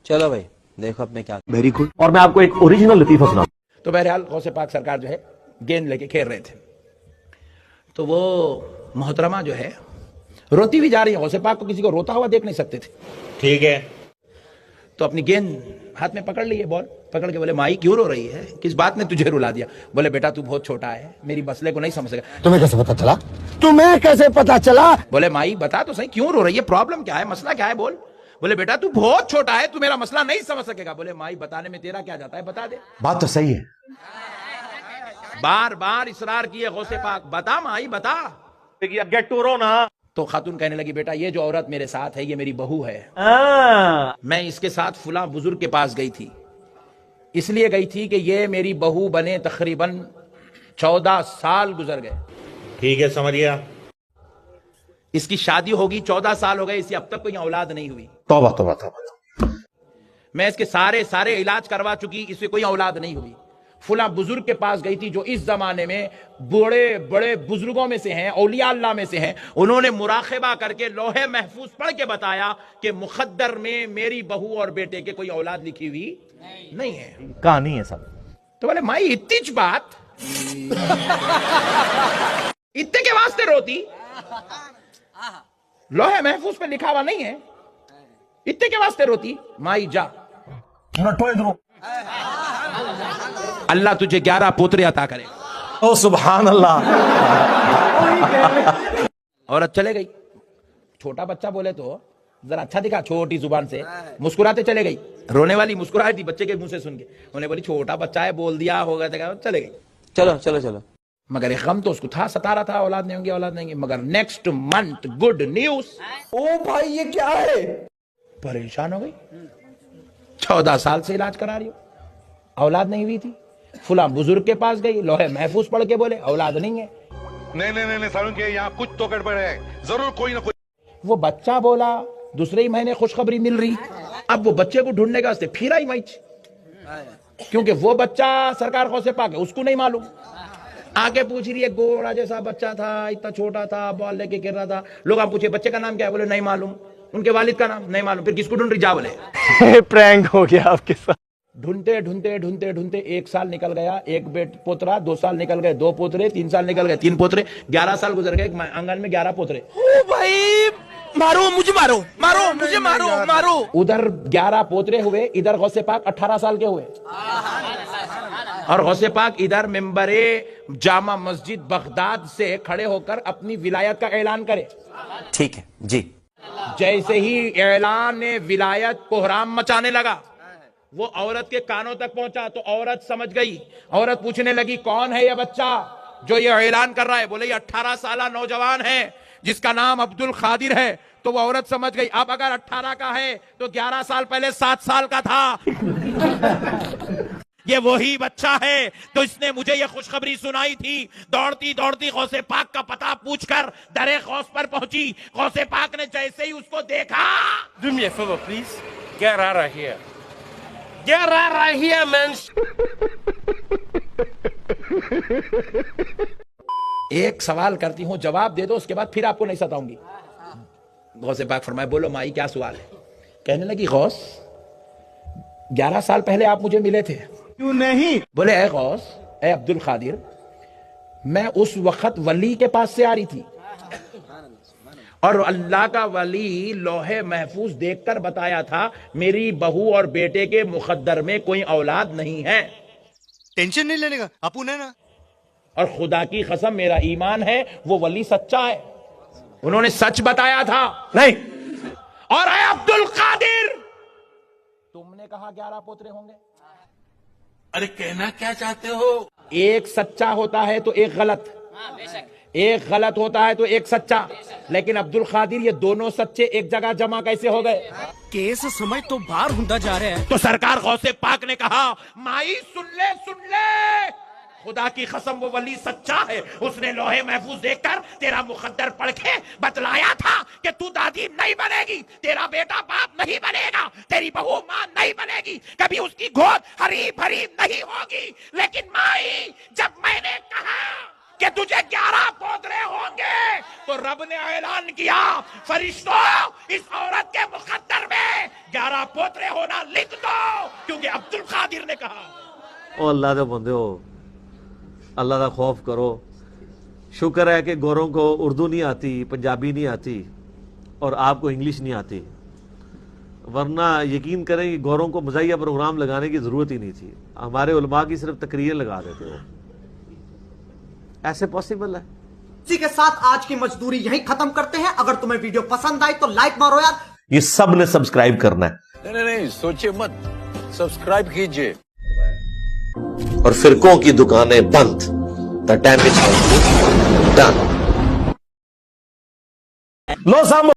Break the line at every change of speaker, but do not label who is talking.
चलो भाई देखो अब मैं क्या।
Very good. और मैं आपको एक ओरिजिनल लतीफा सुना।
तो बहरहाल गौसे पाक सरकार जो है गेंद लेके खेल रहे थे, तो वो मोहतरमा जो है रोती भी जा रही है। गौसे पाक को किसी को रोता हुआ देख नहीं सकते थे।
ठीक है।
तो अपनी गेंद हाथ में पकड़ ली है, बॉल पकड़ के बोले माई क्यों रो रही है, किस बात ने तुझे रुला दिया? बोले बेटा तू बहुत छोटा है, मेरी मसले को नहीं समझ सका।
तुम्हें कैसे पता चला? तुम्हें कैसे पता चला?
बोले माई बता तो सही क्यों रो रही है, प्रॉब्लम क्या है, मसला क्या है बोल। बोले बेटा तू बहुत छोटा है, तू मेरा मसला नहीं समझ सकेगा। बोले माई बताने में तेरा क्या जाता है, बता दे।
बात तो सही है।
बार बार इसरार किए गौसे पाक, बता माई बता।
गेट टू रो ना।
तो खातून कहने लगी बेटा ये जो औरत मेरे साथ है ये मेरी बहू है, मैं इसके साथ फुला बुजुर्ग के पास गई थी, इसलिए गई थी कि ये मेरी बहू बने तकरीबन 14 साल गुजर गए।
ठीक है, समझ गया।
इसकी शादी होगी 14 साल हो गए, इसी अब तक कोई औलाद नहीं हुई।
तौबा तौबा तौबा।
मैं इसके सारे इलाज करवा चुकी, इससे कोई औलाद नहीं हुई। फुला बुजुर्ग के पास गई थी जो इस जमाने में बड़े बड़े बुजुर्गों में से हैं, औलिया अल्लाह में से हैं। उन्होंने मुराक़बा करके लोहे महफूज पढ़ के बताया कि मुक़द्दर में मेरी बहू और बेटे के कोई औलाद लिखी हुई नहीं है।
कहानी है सब।
तो बोले माई इतनी बात इतने के वास्ते रोती, लोहे महफूज पे लिखा हुआ नहीं है, इतने के वास्ते रोती। माई जा, अल्लाह तुझे 11 पोतरे अता करेगा।
ओ सुभान अल्लाह।
औरत चले गई। छोटा बच्चा बोले तो जरा अच्छा दिखा, छोटी जुबान से मुस्कुराते चले गई। रोने वाली मुस्कुराई थी बच्चे के मुंह से सुन के। उन्हें बोली छोटा बच्चा है, बोल दिया होगा, चले गई।
चलो चलो चलो।
मगर एक गम तो उसको था, सता रहा था, औलाद नहीं होंगी औलाद नहीं होंगी। मगर नेक्स्ट मंथ गुड न्यूज।
ओ भाई ये क्या है?
परेशान हो गई, 14 साल से इलाज करा रही हो, औलाद नहीं हुई थी। फुला बुजुर्ग के पास गई, लोहे महफूज पढ़ के बोले औलाद नहीं है।
नहीं सारुण के यहाँ कुछ तो गड़बड़ है, जरूर कोई ना कोई।
वो बच्चा बोला, दूसरे ही महीने खुशखबरी मिल रही। अब वो बच्चे को ढूंढने का वास्ते फिर आई मैच, क्योंकि वो बच्चा सरकार गौसे पाक है, उसको नहीं मालूम। आके पूछ रही है, गोरा जैसा बच्चा था, इतना छोटा था, बॉल लेके गिर रहा था। लोग आप पूछे बच्चे का नाम क्या है, बोले नहीं मालूम। उनके वालिद का नाम नहीं मालूम। फिर किसको ढूंढ रही, जा बोले।
प्रैंक हो गया आपके साथ।
ढूंढते ढूंढते ढूंढते ढूंढते 1 साल निकल गया, एक पोतरा, 2 साल निकल गए, 2 पोतरे, 3 साल निकल गए, 3 पोतरे, 11 साल गुजर गए। आंगन में 11 पोतरे।
ओ भाई मारो मुझे, मारो मारो मुझे, मारो मारो।
उधर 11 पोतरे हुए, इधर गौसे पाक 18 साल के हुए। और गौसे पाक इधर मिंबरे जामा मस्जिद बगदाद से खड़े होकर अपनी विलायत का ऐलान करे।
ठीक है जी।
जैसे ही ऐलान विलायत कोहराम मचाने लगा, वो औरत के कानों तक पहुंचा तो औरत समझ गई। औरत पूछने लगी कौन है यह बच्चा जो ये ऐलान कर रहा है? बोले ये 18 साल नौजवान है जिसका नाम अब्दुल खादिर है। तो वो औरत समझ गई, अब अगर 18 का है तो 11 साल पहले 7 साल का था। ये वही बच्चा है तो इसने मुझे ये खुशखबरी सुनाई थी। दौड़ती दौड़ती गौसे पाक का पता पूछकर दरे गौस पर पहुंची। गौसे पाक ने जैसे ही उसको देखा,
Do me a favor, please. Get out of here. Get out of here, man.
एक सवाल करती हूं, जवाब दे दो, उसके बाद फिर आपको नहीं सताऊंगी। गौसे पाक फरमाए, बोलो माई क्या सवाल है? कहने लगी गौस 11 साल पहले आप मुझे मिले थे,
क्यों नहीं?
बोले ऐ गौस, ऐ अब्दुल खादिर, मैं उस वक्त वली के पास से आ रही थी और अल्लाह का वली लोहे महफूज देखकर बताया था मेरी बहू और बेटे के मुकद्दर में कोई औलाद नहीं है।
टेंशन नहीं लेने का, आपू ने ना।
और खुदा की कसम मेरा ईमान है वो वली सच्चा है, उन्होंने सच बताया था।
नहीं।
और ऐ अब्दुल कादिर, तुमने कहा 11 पोतरे होंगे।
अरे कहना क्या चाहते हो?
एक सच्चा होता है तो एक गलत, एक गलत होता है तो एक सच्चा। लेकिन अब्दुल खादिर ये दोनों सच्चे एक जगह जमा कैसे हो गए?
केस समझ तो बाहर होता जा रहा है।
तो सरकार गौसे पाक ने कहा माई सुन ले सुन ले, खुदा की कसम वो वली सच्चा है। उसने लोहे महफूज देखकर तेरा मुकद्दर पढ़ के बतलाया था कि तू दादी नहीं बनेगी, तेरा बेटा बाप नहीं बनेगा, तेरी बहू मां नहीं बनेगी, कभी उसकी गोद हरी भरी नहीं होगी। लेकिन माई जब मैंने कहा کہ تجھے 11 پوترے ہوں گے تو رب نے اعلان کیا فرشتوں اس عورت کے مقدر میں 11 پوترے ہونا لکھ دو کیونکہ عبد القادر نے کہا.
او اللہ دے بندے ہو اللہ دا خوف کرو. شکر ہے کہ گوروں کو اردو نہیں آتی پنجابی نہیں آتی اور آپ کو انگلش نہیں آتی ورنہ یقین کریں کہ گوروں کو مزاحیہ پروگرام لگانے کی ضرورت ہی نہیں تھی. ہمارے علماء کی صرف تقریر لگا دیتے ہو. ایسے پاسبل ہے.
اسی کے ساتھ آج کی مزدوری یہیں ختم کرتے ہیں. اگر تمہیں ویڈیو پسند آئی تو لائک مارو یار.
یہ سب نے سبسکرائب کرنا ہے.
نہیں سوچے مت سبسکرائب کیجئے.
اور فرقوں کی دکانیں بند. The damage has been done.
Love سامو